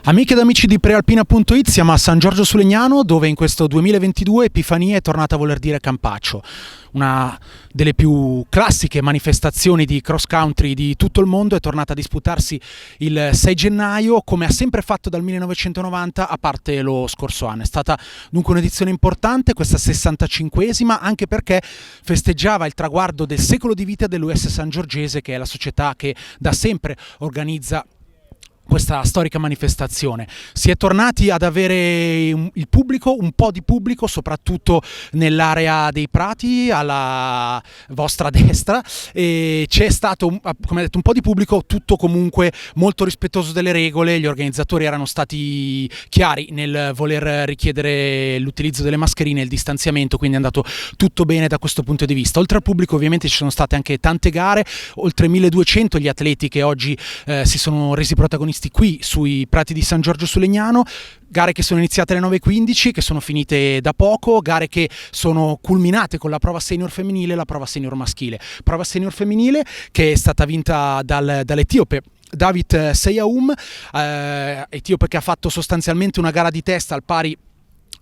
Amiche ed amici di Prealpina.it, siamo a San Giorgio Sul Legnano, dove in questo 2022 Epifania è tornata a voler dire Campaccio, una delle più classiche manifestazioni di cross country di tutto il mondo. È tornata a disputarsi il 6 gennaio, come ha sempre fatto dal 1990, a parte lo scorso anno. È stata dunque un'edizione importante, questa 65esima, anche perché festeggiava il traguardo del secolo di vita dell'US Sangiorgese, che è la società che da sempre organizza questa storica manifestazione. Si è tornati ad avere il pubblico, un po' di pubblico, soprattutto nell'area dei prati alla vostra destra, e c'è stato, come detto, un po' di pubblico, tutto comunque molto rispettoso delle regole. Gli organizzatori erano stati chiari nel voler richiedere l'utilizzo delle mascherine e il distanziamento, quindi è andato tutto bene da questo punto di vista. Oltre al pubblico ovviamente ci sono state anche tante gare, oltre 1200 gli atleti che oggi si sono resi protagonisti qui sui prati di San Giorgio Sul Legnano. Gare che sono iniziate alle 9:15, che sono finite da poco, gare che sono culminate con la prova senior femminile e la prova senior maschile. Prova senior femminile che è stata vinta dall'etiope David Seyaum, etiope che ha fatto sostanzialmente una gara di testa al pari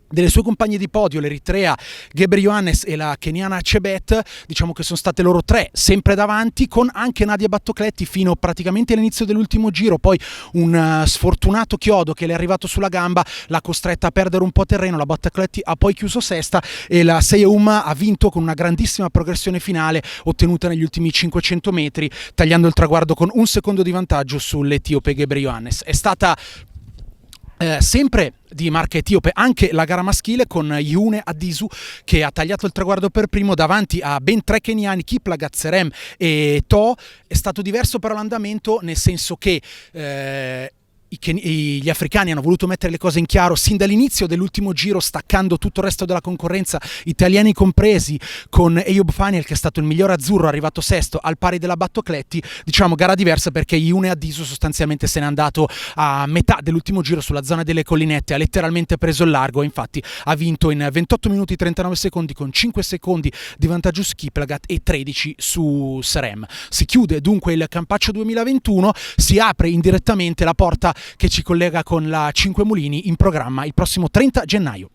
delle sue compagne di podio, l'Eritrea Gebre Ioannes e la keniana Chebet. Diciamo che sono state loro tre sempre davanti, con anche Nadia Battocletti fino praticamente all'inizio dell'ultimo giro. Poi un sfortunato chiodo che le è arrivato sulla gamba l'ha costretta a perdere un po' terreno. La Battocletti ha poi chiuso sesta e la Seyaum ha vinto con una grandissima progressione finale ottenuta negli ultimi 500 metri, tagliando il traguardo con un secondo di vantaggio sull'etiope Gebre Ioannes. È stata sempre di marca etiope anche la gara maschile, con Yune Adisu che ha tagliato il traguardo per primo davanti a ben tre keniani, Kiplagat, Serem e To. È stato diverso però l'andamento, nel senso che gli africani hanno voluto mettere le cose in chiaro sin dall'inizio dell'ultimo giro, staccando tutto il resto della concorrenza, italiani compresi, con Eyob Faniel che è stato il miglior azzurro, arrivato sesto al pari della Battocletti. Diciamo gara diversa perché Yune Adisu sostanzialmente se n'è andato a metà dell'ultimo giro sulla zona delle collinette, ha letteralmente preso il largo, infatti ha vinto in 28 minuti 39 secondi con 5 secondi di vantaggio su Kiplagat e 13 su Serem. Si chiude dunque il Campaccio 2021, si apre indirettamente la porta che ci collega con la Cinque Mulini, in programma il prossimo 30 gennaio.